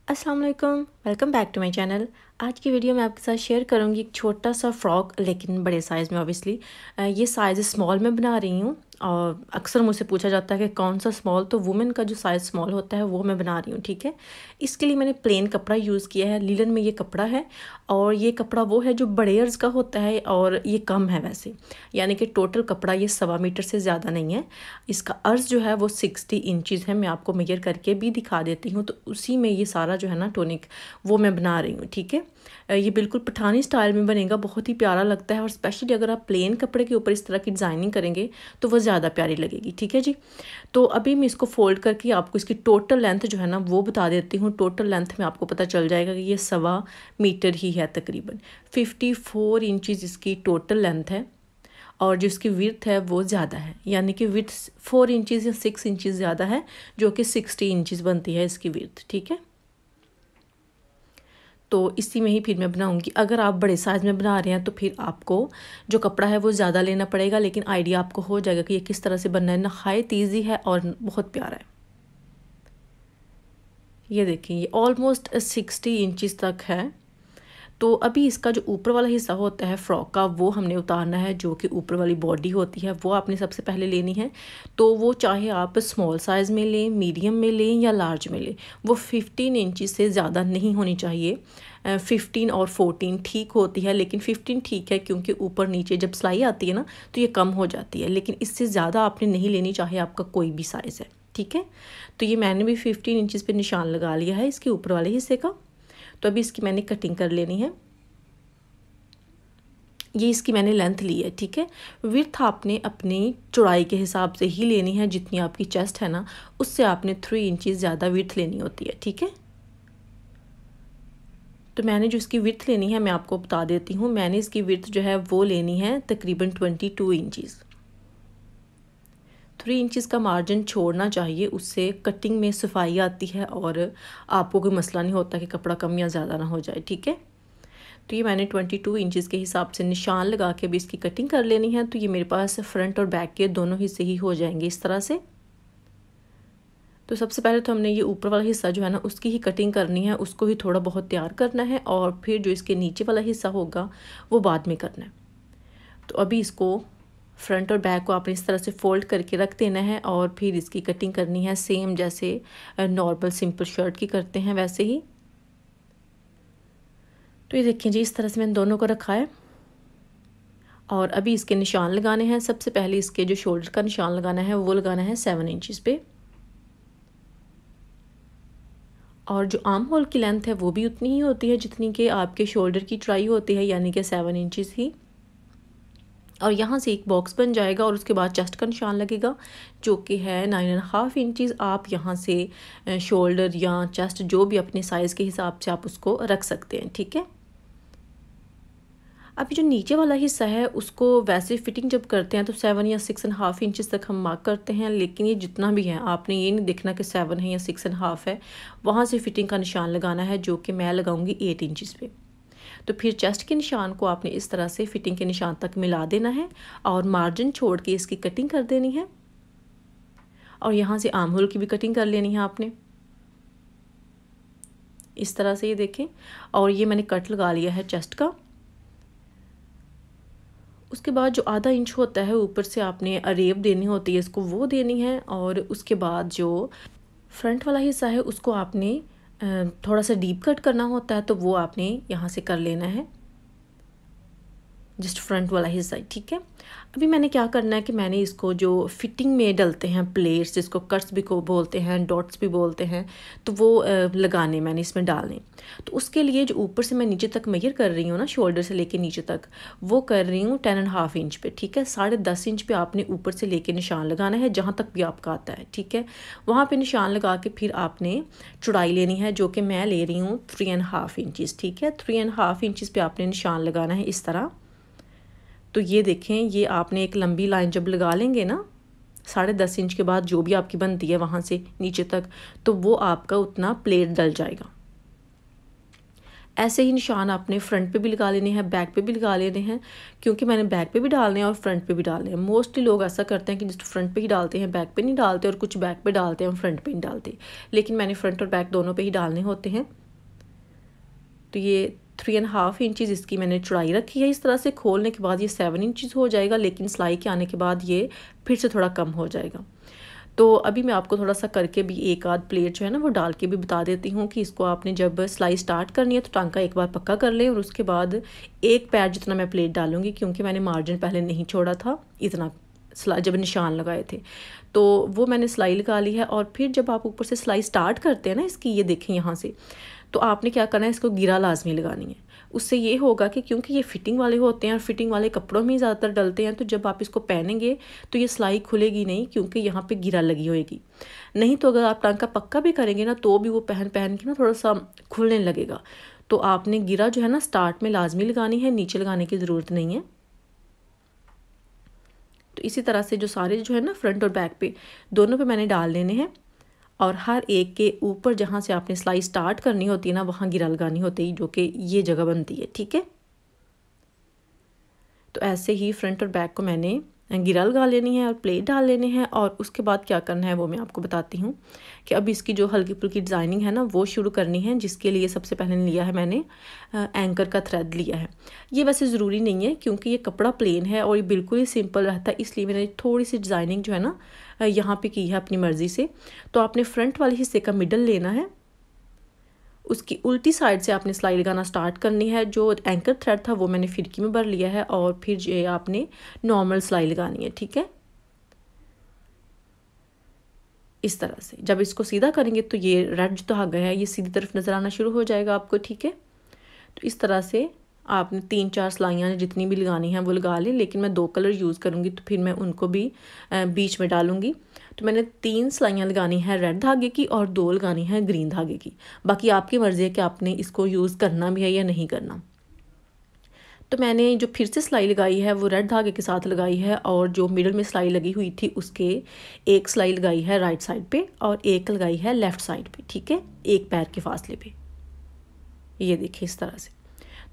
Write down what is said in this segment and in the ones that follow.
अस्सलाम वालेकुम, welcome back to my channel. आज की वीडियो में आपके साथ शेयर करूंगी एक छोटा सा फ़्रॉक, लेकिन बड़े साइज़ में ऑब्वियसली। ये साइज़ स्मॉल में बना रही हूँ और अक्सर मुझसे पूछा जाता है कि कौन सा स्मॉल, तो वुमेन का जो साइज़ स्मॉल होता है वो मैं बना रही हूँ, ठीक है। इसके लिए मैंने प्लेन कपड़ा यूज़ किया है, लीलन में ये कपड़ा है। और ये कपड़ा वो है जो बड़े अर्ज़ का होता है और ये कम है वैसे, यानी कि टोटल कपड़ा ये 1.25 मीटर से ज़्यादा नहीं है। इसका अर्ज़ जो है वो 60 इंचज़ है। मैं आपको मेजर करके भी दिखा देती हूँ। तो उसी में ये सारा जो है ना टोनिक वो मैं बना रही हूँ, ठीक है। ये बिल्कुल पठानी स्टाइल में बनेगा, बहुत ही प्यारा लगता है। और स्पेशली अगर आप प्लेन कपड़े के ऊपर इस तरह की डिज़ाइनिंग करेंगे तो वो ज़्यादा प्यारी लगेगी, ठीक है जी। तो अभी मैं इसको फोल्ड करके आपको इसकी टोटल लेंथ जो है ना वो बता देती हूँ। टोटल लेंथ में आपको पता चल जाएगा कि ये 1.25 मीटर ही है, तकरीबन 54 इंचज़ इसकी टोटल लेंथ है। और जो इसकी विड्थ है वो ज़्यादा है, यानी कि विड्थ 4 इंचज़ या 6 इंचज़ ज़्यादा है, जो कि 60 इंचज़ बनती है इसकी विड्थ, ठीक है। तो इसी में ही फिर मैं बनाऊंगी। अगर आप बड़े साइज़ में बना रहे हैं तो फिर आपको जो कपड़ा है वो ज़्यादा लेना पड़ेगा, लेकिन आइडिया आपको हो जाएगा कि ये किस तरह से बनना है। नहायत ईजी है और बहुत प्यारा है। ये देखिए, ये ऑलमोस्ट 60 इंचज़ तक है। तो अभी इसका जो ऊपर वाला हिस्सा होता है फ्रॉक का वो हमने उतारना है। जो कि ऊपर वाली बॉडी होती है वो आपने सबसे पहले लेनी है। तो वो चाहे आप स्मॉल साइज़ में लें, मीडियम में लें या लार्ज में लें, वो 15 इंच से ज़्यादा नहीं होनी चाहिए। 15 और 14 ठीक होती है, लेकिन 15 ठीक है क्योंकि ऊपर नीचे जब सिलाई आती है ना तो ये कम हो जाती है। लेकिन इससे ज़्यादा आपने नहीं लेनी, चाहे आपका कोई भी साइज़ है, ठीक है। तो ये मैंने भी 15 इंचज़ पे निशान लगा लिया है इसके ऊपर वाले हिस्से का। तो अभी इसकी मैंने कटिंग कर लेनी है। ये इसकी मैंने लेंथ ली है, ठीक है। विड्थ आपने अपनी चौड़ाई के हिसाब से ही लेनी है। जितनी आपकी चेस्ट है ना उससे आपने 3 इंचज़ ज़्यादा विड्थ लेनी होती है, ठीक है। तो मैंने जो इसकी विड्थ लेनी है मैं आपको बता देती हूँ। मैंने इसकी विड्थ जो है वो लेनी है तकरीबन 22 इंचज़। 3 इंचज़ का मार्जिन छोड़ना चाहिए, उससे कटिंग में सफाई आती है और आपको कोई मसला नहीं होता कि कपड़ा कम या ज़्यादा ना हो जाए, ठीक है। तो ये मैंने 22 इंचज़ के हिसाब से निशान लगा के भी इसकी कटिंग कर लेनी है। तो ये मेरे पास फ्रंट और बैक के दोनों हिस्से ही हो जाएंगे इस तरह से। तो सबसे पहले तो हमने ये ऊपर वाला हिस्सा जो है ना उसकी ही कटिंग करनी है, उसको ही थोड़ा बहुत तैयार करना है और फिर जो इसके नीचे वाला हिस्सा होगा वो बाद में करना है। तो अभी इसको फ्रंट और बैक को आपने इस तरह से फोल्ड करके रख देना है और फिर इसकी कटिंग करनी है सेम जैसे नॉर्मल सिंपल शर्ट की करते हैं वैसे ही। तो ये देखिए जी, इस तरह से मैंने दोनों को रखा है और अभी इसके निशान लगाने हैं। सबसे पहले इसके जो शोल्डर का निशान लगाना है वो लगाना है 7 इंचज़ पे। और जो आर्म होल की लेंथ है वो भी उतनी ही होती है जितनी कि आपके शोल्डर की चौड़ाई होती है, यानी कि 7 इंचज़ ही। और यहाँ से एक बॉक्स बन जाएगा और उसके बाद चेस्ट का निशान लगेगा जो कि है 9.5 इंचज़। आप यहाँ से शोल्डर या चेस्ट जो भी अपने साइज़ के हिसाब से आप उसको रख सकते हैं, ठीक है। अभी जो नीचे वाला हिस्सा है उसको वैसे फिटिंग जब करते हैं तो 7 या 6.5 इंचज़ तक हम मार्क करते हैं, लेकिन ये जितना भी है आपने ये नहीं देखना कि 7 है या 6.5 है। वहाँ से फिटिंग का निशान लगाना है जो कि मैं लगाऊंगी 8 इंचज़ पे। तो फिर चेस्ट के निशान को आपने इस तरह से फिटिंग के निशान तक मिला देना है और मार्जिन छोड़ के इसकी कटिंग कर देनी है। और यहाँ से आर्म होल की भी कटिंग कर लेनी है आपने इस तरह से, ये देखें। और ये मैंने कट लगा लिया है चेस्ट का। उसके बाद जो आधा इंच होता है ऊपर से आपने अरेब देनी होती है इसको, वो देनी है। और उसके बाद जो फ्रंट वाला हिस्सा है उसको आपने थोड़ा सा डीप कट करना होता है, तो वो आपने यहाँ से कर लेना है, जस्ट फ्रंट वाला हिस्सा, ठीक है। अभी मैंने क्या करना है कि मैंने इसको जो फिटिंग में डलते हैं प्लेट्स, जिसको कट्स भी को बोलते हैं, डॉट्स भी बोलते हैं, तो वो लगाने मैंने इसमें डालने। तो उसके लिए जो ऊपर से मैं नीचे तक मेजर कर रही हूँ ना, शोल्डर से लेके नीचे तक, वो कर रही हूँ 10.5 इंच पे, ठीक है। 10.5 इंच पे आपने ऊपर से लेके निशान लगाना है जहाँ तक भी आपका आता है, ठीक है। वहाँ पे निशान लगा के फिर आपने चौड़ाई लेनी है जो कि मैं ले रही हूँ 3.5 इंचज़, ठीक है। 3.5 इंचज़ पे आपने निशान लगाना है इस तरह। तो ये देखें, ये आपने एक लंबी लाइन जब लगा लेंगे ना 10.5 इंच के बाद जो भी आपकी बनती है वहाँ से नीचे तक, तो वो आपका उतना प्लेट डल जाएगा। ऐसे ही निशान आपने फ्रंट पे भी लगा लेने हैं, बैक पे भी लगा लेने हैं, क्योंकि मैंने बैक पे भी डालने हैं और फ्रंट पे भी डालने हैं। मोस्टली लोग ऐसा करते हैं कि जस्ट फ्रंट पे ही डालते हैं, बैक पे नहीं डालते, और कुछ बैक पे डालते हैं और फ्रंट पे नहीं डालते, लेकिन मैंने फ्रंट और बैक दोनों पे ही डालने होते हैं। तो ये 3.5 इंचज़ इसकी मैंने चौड़ाई रखी है। इस तरह से खोलने के बाद ये 7 इंचज़ हो जाएगा, लेकिन सिलाई के आने के बाद ये फिर से थोड़ा कम हो जाएगा। तो अभी मैं आपको थोड़ा सा करके भी एक आध प्लेट जो है ना वो डाल के भी बता देती हूँ कि इसको आपने जब सिलाई स्टार्ट करनी है तो टांका एक बार पक्का कर लें, और उसके बाद एक पैर जितना मैं प्लेट डालूँगी, क्योंकि मैंने मार्जिन पहले नहीं छोड़ा था इतना सिलाई जब निशान लगाए थे, तो वो मैंने सिलाई लगा ली है। और फिर जब आप ऊपर से सिलाई स्टार्ट करते हैं ना इसकी, ये देखें यहाँ से, तो आपने क्या करना है, इसको गिरा लाजमी लगानी है। उससे ये होगा कि क्योंकि ये फिटिंग वाले होते हैं और फिटिंग वाले कपड़ों में ही ज़्यादातर डलते हैं, तो जब आप इसको पहनेंगे तो ये सिलाई खुलेगी नहीं, क्योंकि यहाँ पे गिरा लगी होएगी। नहीं तो अगर आप टांका पक्का भी करेंगे ना तो भी वो पहन के ना थोड़ा सा खुलने लगेगा। तो आपने गिरा जो है ना स्टार्ट में लाजमी लगानी है, नीचे लगाने की ज़रूरत नहीं है। तो इसी तरह से जो सारे जो है ना फ्रंट और बैक पे दोनों पे मैंने डाल लेने हैं, और हर एक के ऊपर जहाँ से आपने सिलाई स्टार्ट करनी होती है ना वहाँ गिरा लगानी होती है, जो कि ये जगह बनती है। ठीक है, तो ऐसे ही फ्रंट और बैक को मैंने गिरा लगा लेनी है और प्लेट डाल लेने हैं। और उसके बाद क्या करना है वो मैं आपको बताती हूँ कि अब इसकी जो हल्की फुल्की डिज़ाइनिंग है ना वो शुरू करनी है, जिसके लिए सबसे पहले लिया है मैंने एंकर का थ्रेड लिया है। ये वैसे ज़रूरी नहीं है, क्योंकि ये कपड़ा प्लेन है और ये बिल्कुल ही सिंपल रहता है, इसलिए मैंने थोड़ी सी डिज़ाइनिंग जो है ना यहाँ पे की है अपनी मर्ज़ी से। तो आपने फ्रंट वाले हिस्से का मिडल लेना है, उसकी उल्टी साइड से आपने सिलाई लगाना स्टार्ट करनी है। जो एंकर थ्रेड था वो मैंने फिरकी में भर लिया है, और फिर ये आपने नॉर्मल सिलाई लगानी है। ठीक है, इस तरह से जब इसको सीधा करेंगे तो ये रेड जो धागा है ये सीधी तरफ नज़र आना शुरू हो जाएगा आपको। ठीक है, तो इस तरह से आपने 3-4 सिलाइयाँ जितनी भी लगानी हैं वो लगा लें, लेकिन मैं 2 कलर यूज़ करूँगी तो फिर मैं उनको भी बीच में डालूँगी। तो मैंने 3 सिलाइयाँ लगानी है रेड धागे की और 2 लगानी है ग्रीन धागे की। बाकी आपकी मर्ज़ी है कि आपने इसको यूज़ करना भी है या नहीं करना। तो मैंने जो फिर से सिलाई लगाई है वो रेड धागे के साथ लगाई है, और जो मिडल में सिलाई लगी हुई थी उसके एक सिलाई लगाई है राइट साइड पे और एक लगाई है लेफ़्ट साइड पे। ठीक है, एक पैर के फासले पे, ये देखिए इस तरह से।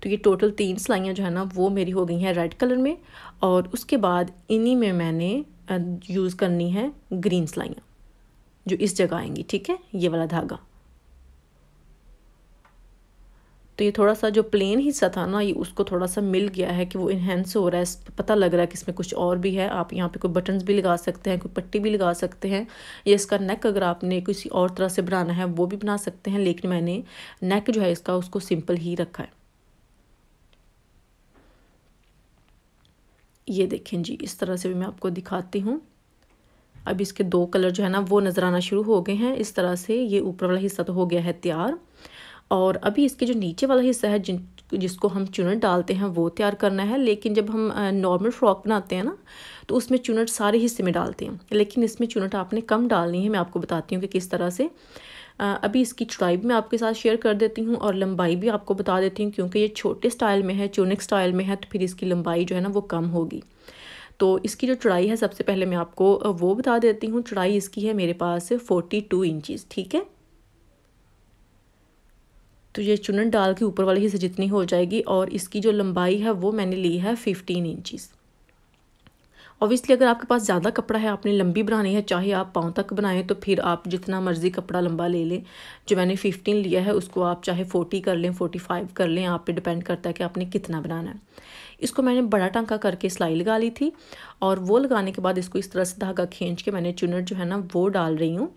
तो ये टोटल 3 सिलाइयाँ जो है ना वो मेरी हो गई हैं रेड कलर में, और उसके बाद इन्हीं में मैंने यूज़ करनी है ग्रीन सिलाइयाँ जो इस जगह आएंगी। ठीक है, ये वाला धागा। तो ये थोड़ा सा जो प्लेन हिस्सा था ना ये उसको थोड़ा सा मिल गया है कि वो इन्हेंस हो रहा है, पता लग रहा है कि इसमें कुछ और भी है। आप यहाँ पे कोई बटन्स भी लगा सकते हैं, कोई पट्टी भी लगा सकते हैं, या इसका नेक अगर आपने किसी और तरह से बनाना है वो भी बना सकते हैं, लेकिन मैंने नेक जो है इसका उसको सिंपल ही रखा है। ये देखें जी, इस तरह से भी मैं आपको दिखाती हूँ। अब इसके 2 कलर जो है ना वो नज़र आना शुरू हो गए हैं। इस तरह से ये ऊपर वाला हिस्सा तो हो गया है तैयार, और अभी इसके जो नीचे वाला हिस्सा है जिसको हम चुनट डालते हैं वो तैयार करना है। लेकिन जब हम नॉर्मल फ्रॉक बनाते हैं ना तो उसमें चुनट सारे हिस्से में डालते हैं, लेकिन इसमें चुनट आपने कम डालनी है। मैं आपको बताती हूँ कि किस तरह से। अभी इसकी चौड़ाई भी मैं आपके साथ शेयर कर देती हूँ और लंबाई भी आपको बता देती हूँ, क्योंकि ये छोटे स्टाइल में है, चूनिक स्टाइल में है, तो फिर इसकी लंबाई जो है ना वो कम होगी। तो इसकी जो चौड़ाई है सबसे पहले मैं आपको वो बता देती हूँ। चौड़ाई इसकी है मेरे पास 42 इंचज़। ठीक है, तो ये चुनट डाल के ऊपर वाले हिस्से जितनी हो जाएगी, और इसकी जो लंबाई है वो मैंने ली है 15 इंचज़। ऑब्वियसली अगर आपके पास ज़्यादा कपड़ा है, आपने लंबी बनानी है, चाहे आप पाँव तक बनाएं, तो फिर आप जितना मर्ज़ी कपड़ा लंबा ले लें। जो मैंने 15 लिया है उसको आप चाहे 40 कर लें, 45 कर लें, आप पे डिपेंड करता है कि आपने कितना बनाना है। इसको मैंने बड़ा टांका करके सिलाई लगा ली थी, और वो लगाने के बाद इसको इस तरह से धागा खींच के मैंने चुनट जो है ना वो डाल रही हूँ।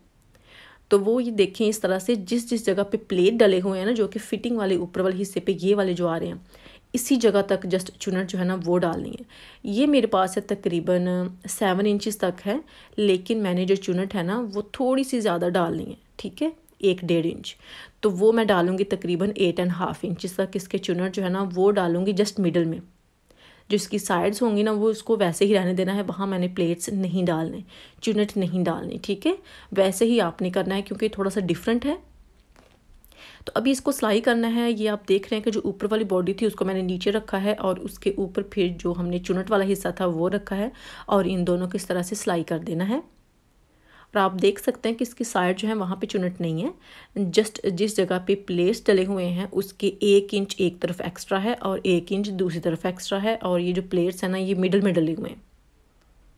तो वो ये देखें इस तरह से जिस जिस जगह पे प्लेट डले हुए हैं ना, जो कि फिटिंग वाले ऊपर वाले हिस्से पे ये वाले जो आ रहे हैं, इसी जगह तक जस्ट चुनट जो है ना वो डालनी है। ये मेरे पास है तकरीबन 7 इंचज़ तक है, लेकिन मैंने जो चुनट है ना वो थोड़ी सी ज़्यादा डालनी है। ठीक है, 1-1.5 इंच, तो वो मैं डालूँगी तकरीबन 8.5 इंचज़ तक। इसके चुनट जो है ना वो डालूँगी जस्ट मिडल में। जो इसकी साइड्स होंगी ना वो इसको वैसे ही रहने देना है, वहाँ मैंने प्लेट्स नहीं डालने, चुनट नहीं डालनी। ठीक है, वैसे ही आपने करना है, क्योंकि थोड़ा सा डिफरेंट है। तो अभी इसको सिलाई करना है। ये आप देख रहे हैं कि जो ऊपर वाली बॉडी थी उसको मैंने नीचे रखा है, और उसके ऊपर फिर जो हमने चुनट वाला हिस्सा था वो रखा है, और इन दोनों को इस तरह से सिलाई कर देना है। और आप देख सकते हैं कि इसकी साइड जो है वहाँ पे चुनट नहीं है, जस्ट जिस जगह पे प्लेट्स डले हुए हैं उसके 1 इंच एक तरफ एक्स्ट्रा है और 1 इंच दूसरी तरफ एक्स्ट्रा है, और ये जो प्लेट्स हैं ना ये मिडल में डले हुए हैं,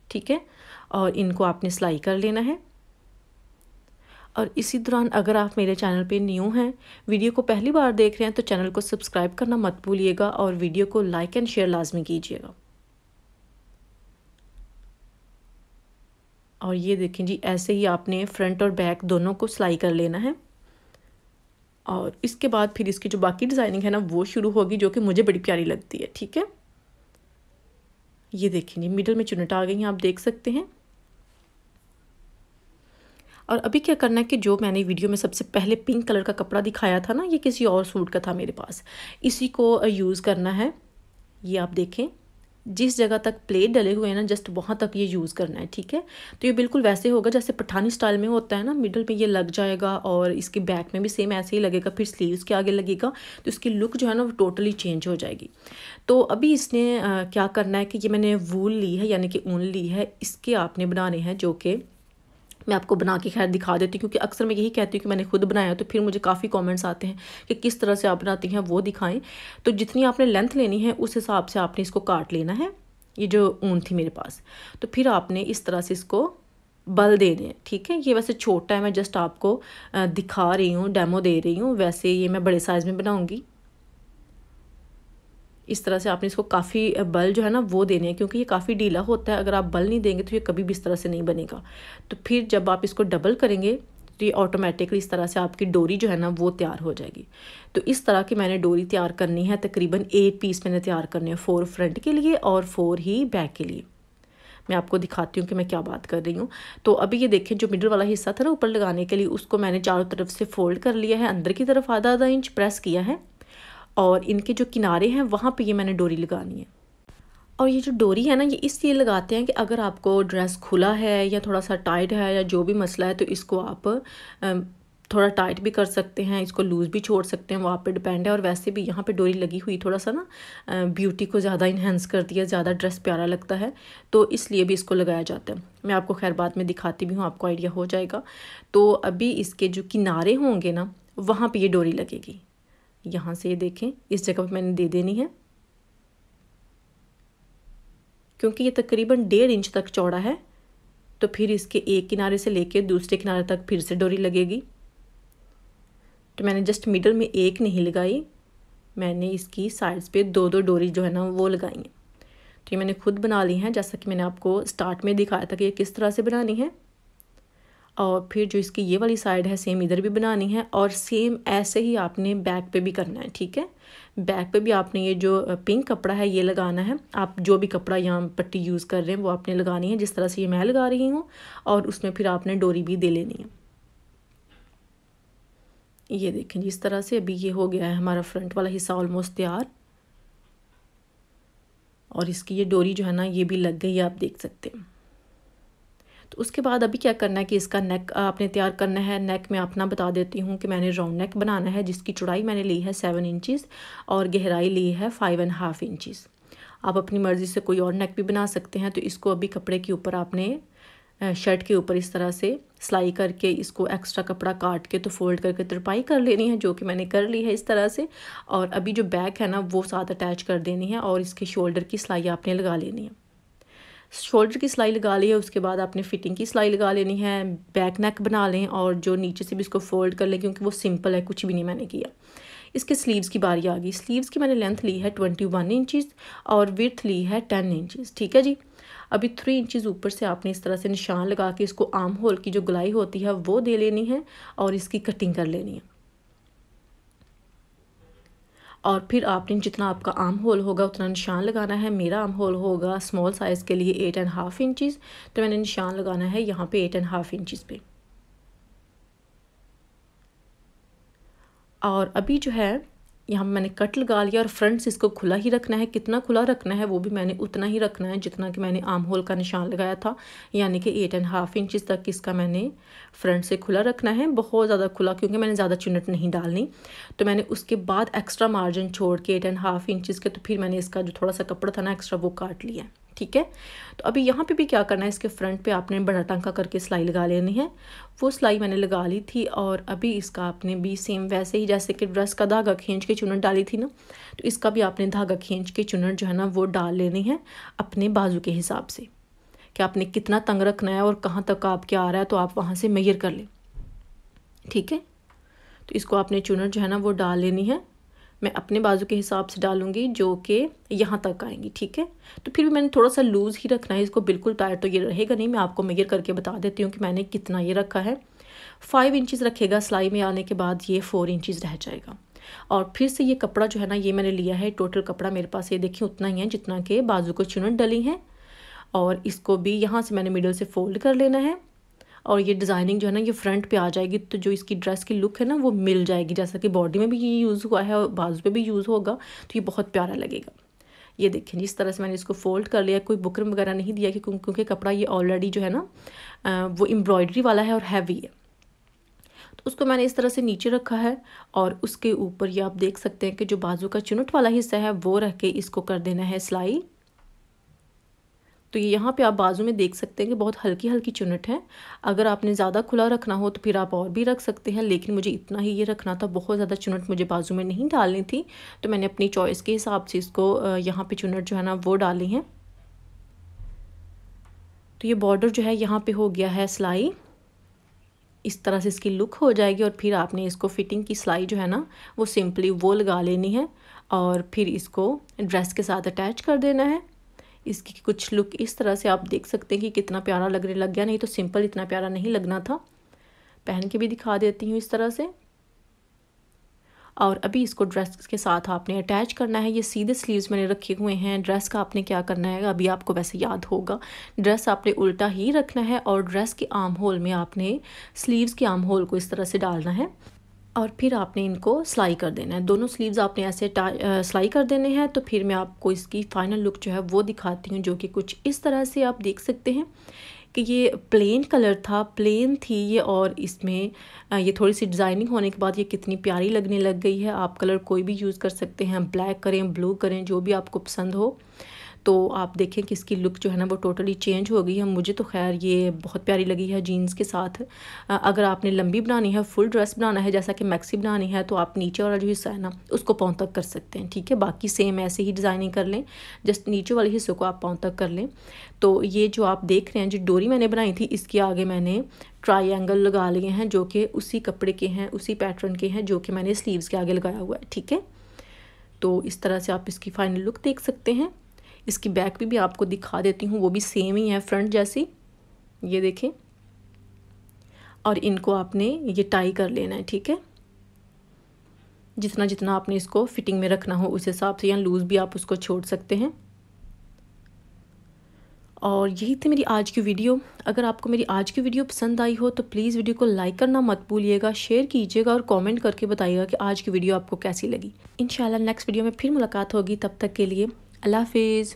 ठीक है। और इनको आपने सिलाई कर लेना है। और इसी दौरान अगर आप मेरे चैनल पे न्यू हैं, वीडियो को पहली बार देख रहे हैं, तो चैनल को सब्सक्राइब करना मत भूलिएगा और वीडियो को लाइक एंड शेयर लाजमी कीजिएगा। और ये देखें जी, ऐसे ही आपने फ्रंट और बैक दोनों को सिलाई कर लेना है। और इसके बाद फिर इसकी जो बाकी डिज़ाइनिंग है ना वो शुरू होगी, जो कि मुझे बड़ी प्यारी लगती है, ठीक है। ये देखें जी, मिडल में चुनट आ गई हैं, आप देख सकते हैं। और अभी क्या करना है कि जो मैंने वीडियो में सबसे पहले पिंक कलर का कपड़ा दिखाया था ना, ये किसी और सूट का था मेरे पास, इसी को यूज़ करना है। ये आप देखें, जिस जगह तक प्लेट डले हुए हैं ना जस्ट वहाँ तक ये यूज़ करना है, ठीक है। तो ये बिल्कुल वैसे होगा जैसे पठानी स्टाइल में होता है ना, मिडल में ये लग जाएगा और इसके बैक में भी सेम ऐसे ही लगेगा, फिर स्लीव्स के आगे लगेगा, तो इसकी लुक जो है ना वो टोटली चेंज हो जाएगी। तो अभी इसने क्या करना है कि ये मैंने वूल ली है यानी कि ऊन ली है, इसके आपने बनाने हैं, जो कि मैं आपको बना के खैर दिखा देती हूँ, क्योंकि अक्सर मैं यही कहती हूँ कि मैंने खुद बनाया, तो फिर मुझे काफ़ी कमेंट्स आते हैं कि किस तरह से आप बनाती हैं वो दिखाएं। तो जितनी आपने लेंथ लेनी है उस हिसाब से आपने इसको काट लेना है। ये जो ऊन थी मेरे पास, तो फिर आपने इस तरह से इसको बल दे दें, ठीक है। ये वैसे छोटा है, मैं जस्ट आपको दिखा रही हूँ, डेमो दे रही हूँ, वैसे ये मैं बड़े साइज़ में बनाऊँगी। इस तरह से आपने इसको काफ़ी बल जो है ना वो देने हैं, क्योंकि ये काफ़ी ढीला होता है, अगर आप बल नहीं देंगे तो ये कभी भी इस तरह से नहीं बनेगा। तो फिर जब आप इसको डबल करेंगे तो ये ऑटोमेटिकली इस तरह से आपकी डोरी जो है ना वो तैयार हो जाएगी। तो इस तरह की मैंने डोरी तैयार करनी है, तकरीबन 8 पीस मैंने तैयार करने हैं, 4 फ्रंट के लिए और 4 ही बैक के लिए। मैं आपको दिखाती हूँ कि मैं क्या बात कर रही हूँ। तो अभी ये देखें, जो मिडल वाला हिस्सा था ना ऊपर लगाने के लिए, उसको मैंने चारों तरफ से फोल्ड कर लिया है, अंदर की तरफ आधा इंच प्रेस किया है, और इनके जो किनारे हैं वहाँ पे ये मैंने डोरी लगानी है। और ये जो डोरी है ना ये इसलिए लगाते हैं कि अगर आपको ड्रेस खुला है या थोड़ा सा टाइट है या जो भी मसला है, तो इसको आप थोड़ा टाइट भी कर सकते हैं, इसको लूज़ भी छोड़ सकते हैं, वो आप पे डिपेंड है। और वैसे भी यहाँ पे डोरी लगी हुई थोड़ा सा ना ब्यूटी को ज़्यादा इन्हेंस करती है, ज़्यादा ड्रेस प्यारा लगता है, तो इसलिए भी इसको लगाया जाता है। मैं आपको खैर बाद में दिखाती भी हूँ, आपको आइडिया हो जाएगा। तो अभी इसके जो किनारे होंगे ना वहाँ पर ये डोरी लगेगी। यहाँ से ये देखें, इस जगह पर मैंने दे देनी है, क्योंकि ये तकरीबन 1.5 इंच तक चौड़ा है, तो फिर इसके एक किनारे से लेके दूसरे किनारे तक फिर से डोरी लगेगी। तो मैंने जस्ट मिडल में एक नहीं लगाई, मैंने इसकी साइड्स पे 2-2 डोरी जो है ना वो लगाई हैं। तो ये मैंने खुद बना ली हैं, जैसा कि मैंने आपको स्टार्ट में दिखाया था कि ये किस तरह से बनानी है। और फिर जो इसकी ये वाली साइड है सेम इधर भी बनानी है, और सेम ऐसे ही आपने बैक पे भी करना है, ठीक है। बैक पे भी आपने ये जो पिंक कपड़ा है ये लगाना है, आप जो भी कपड़ा यहाँ पट्टी यूज़ कर रहे हैं वो आपने लगानी है, जिस तरह से ये मैं लगा रही हूँ, और उसमें फिर आपने डोरी भी दे लेनी है। ये देखें जी, इस तरह से अभी ये हो गया है हमारा फ्रंट वाला हिस्सा ऑलमोस्ट तैयार, और इसकी ये डोरी जो है ना ये भी लग गई है, आप देख सकते हैं। तो उसके बाद अभी क्या करना है कि इसका नेक आपने तैयार करना है। नेक में अपना बता देती हूँ कि मैंने राउंड नेक बनाना है, जिसकी चौड़ाई मैंने ली है 7 इंचज़ और गहराई ली है 5.5 इंचज़। आप अपनी मर्ज़ी से कोई और नेक भी बना सकते हैं। तो इसको अभी कपड़े के ऊपर आपने शर्ट के ऊपर इस तरह से सिलाई करके इसको एक्स्ट्रा कपड़ा काट के तो फोल्ड करके तरपाई कर लेनी है, जो कि मैंने कर ली है इस तरह से। और अभी जो बैक है ना वो साथ अटैच कर देनी है, और इसके शोल्डर की सिलाई आपने लगा लेनी है। शोल्डर की सिलाई लगा ली है, उसके बाद आपने फिटिंग की सिलाई लगा लेनी है, बैक नेक बना लें, और जो नीचे से भी इसको फोल्ड कर लें, क्योंकि वो सिंपल है, कुछ भी नहीं मैंने किया। इसके स्लीव्स की बारी आ गई। स्लीव्स की मैंने लेंथ ली है 21 इंचज़ और विड्थ ली है 10 इंचज़, ठीक है जी। अभी 3 इंचज़ ऊपर से आपने इस तरह से निशान लगा के इसको आर्म होल की जो गुलाई होती है वो दे लेनी है, और इसकी कटिंग कर लेनी है। और फिर आपने जितना आपका आर्म होल होगा उतना निशान लगाना है। मेरा आर्म होल होगा स्मॉल साइज़ के लिए 8.5 इंचज़, तो मैंने निशान लगाना है यहाँ पे 8.5 इंचज़ पे। और अभी जो है यहाँ मैंने कट लगा लिया, और फ्रंट से इसको खुला ही रखना है। कितना खुला रखना है वो भी मैंने उतना ही रखना है जितना कि मैंने आर्म होल का निशान लगाया था, यानी कि 8.5 इंचज़ तक इसका मैंने फ्रंट से खुला रखना है। बहुत ज़्यादा खुला, क्योंकि मैंने ज़्यादा चुन्नट नहीं डालनी। तो मैंने उसके बाद एक्स्ट्रा मार्जिन छोड़ के 8.5 इंचज़ के, तो फिर मैंने इसका जो थोड़ा सा कपड़ा था ना एक्स्ट्रा वो काट लिया, ठीक है। तो अभी यहाँ पे भी क्या करना है, इसके फ्रंट पे आपने बड़ा टांका करके सिलाई लगा लेनी है। वो सिलाई मैंने लगा ली थी और अभी इसका आपने भी सेम वैसे ही जैसे कि ड्रेस का धागा खींच के चुनट डाली थी ना, तो इसका भी आपने धागा खींच के चुनट जो है ना वो डाल लेनी है अपने बाजू के हिसाब से, कि आपने कितना तंग रखना है और कहाँ तक आपके आ रहा है, तो आप वहाँ से मेजर कर लें, ठीक है। तो इसको आपने चुनट जो है ना वो डाल लेनी है। मैं अपने बाजू के हिसाब से डालूंगी जो कि यहाँ तक आएंगी, ठीक है। तो फिर भी मैंने थोड़ा सा लूज़ ही रखना है इसको, बिल्कुल टाइट तो ये रहेगा नहीं। मैं आपको मेजर करके बता देती हूँ कि मैंने कितना ये रखा है। 5 इंचज़ रखेगा, सिलाई में आने के बाद ये 4 इंचज़ रह जाएगा। और फिर से ये कपड़ा जो है ना ये मैंने लिया है, टोटल कपड़ा मेरे पास ये देखिए उतना ही है जितना कि बाजू को चुनट डली है। और इसको भी यहाँ से मैंने मिडल से फोल्ड कर लेना है और ये डिज़ाइनिंग जो है ना ये फ्रंट पे आ जाएगी, तो जो इसकी ड्रेस की लुक है ना वो मिल जाएगी। जैसा कि बॉडी में भी ये यूज़ हुआ है और बाजू पे भी यूज़ होगा, तो ये बहुत प्यारा लगेगा। ये देखें जिस तरह से मैंने इसको फोल्ड कर लिया, कोई बुकरम वगैरह नहीं दिया क्योंकि कपड़ा ये ऑलरेडी जो है ना वो एम्ब्रॉयडरी वाला है और हैवी है। तो उसको मैंने इस तरह से नीचे रखा है और उसके ऊपर ये आप देख सकते हैं कि जो बाजू का चुनट वाला हिस्सा है वो रख के इसको कर देना है सिलाई। तो ये यहाँ पे आप बाजू में देख सकते हैं कि बहुत हल्की हल्की चुनट है। अगर आपने ज़्यादा खुला रखना हो तो फिर आप और भी रख सकते हैं, लेकिन मुझे इतना ही ये रखना था, बहुत ज़्यादा चुनट मुझे बाजू में नहीं डालनी थी। तो मैंने अपनी चॉइस के हिसाब से इसको यहाँ पे चुनट जो है ना वो डाली है। तो ये बॉर्डर जो है यहाँ पे हो गया है सिलाई, इस तरह से इसकी लुक हो जाएगी। और फिर आपने इसको फिटिंग की सिलाई जो है ना वो सिंपली वो लगा लेनी है और फिर इसको ड्रेस के साथ अटैच कर देना है। इसकी कुछ लुक इस तरह से आप देख सकते हैं कि कितना प्यारा लगने लग गया, नहीं तो सिंपल इतना प्यारा नहीं लगना था। पहन के भी दिखा देती हूँ इस तरह से। और अभी इसको ड्रेस के साथ आपने अटैच करना है। ये सीधे स्लीव्स मैंने रखे हुए हैं। ड्रेस का आपने क्या करना है, अभी आपको वैसे याद होगा, ड्रेस आपने उल्टा ही रखना है और ड्रेस के आर्म होल में आपने स्लीव्स के आर्म होल को इस तरह से डालना है और फिर आपने इनको सिलाई कर देना है। दोनों स्लीव्स आपने ऐसे सिलाई कर देने हैं। तो फिर मैं आपको इसकी फाइनल लुक जो है वो दिखाती हूँ, जो कि कुछ इस तरह से आप देख सकते हैं कि ये प्लेन कलर था, प्लेन थी ये, और इसमें ये थोड़ी सी डिज़ाइनिंग होने के बाद ये कितनी प्यारी लगने लग गई है। आप कलर कोई भी यूज़ कर सकते हैं, ब्लैक करें, ब्लू करें, जो भी आपको पसंद हो। तो आप देखें कि इसकी लुक जो है ना वो टोटली चेंज हो गई है। मुझे तो खैर ये बहुत प्यारी लगी है जीन्स के साथ। अगर आपने लंबी बनानी है, फुल ड्रेस बनाना है, जैसा कि मैक्सी बनानी है, तो आप नीचे वाला जो हिस्सा है ना उसको पाँव तक कर सकते हैं, ठीक है। बाकी सेम ऐसे ही डिज़ाइनिंग कर लें, जस्ट नीचे वाले हिस्से को आप पाँव तक कर लें। तो ये जो आप देख रहे हैं जो डोरी मैंने बनाई थी, इसके आगे मैंने ट्रायंगल लगा लिए हैं जो कि उसी कपड़े के हैं, उसी पैटर्न के हैं जो कि मैंने स्लीव्स के आगे लगाया हुआ है, ठीक है। तो इस तरह से आप इसकी फाइनल लुक देख सकते हैं। इसकी बैक भी आपको दिखा देती हूँ, वो भी सेम ही है फ्रंट जैसी, ये देखें। और इनको आपने ये टाई कर लेना है, ठीक है। जितना जितना आपने इसको फिटिंग में रखना हो उस हिसाब से, या लूज़ भी आप उसको छोड़ सकते हैं। और यही थी मेरी आज की वीडियो। अगर आपको मेरी आज की वीडियो पसंद आई हो तो प्लीज़ वीडियो को लाइक करना मत भूलिएगा, शेयर कीजिएगा और कमेंट करके बताइएगा कि आज की वीडियो आपको कैसी लगी। इंशाल्लाह नेक्स्ट वीडियो में फिर मुलाकात होगी, तब तक के लिए अल्लाह हाफिज़।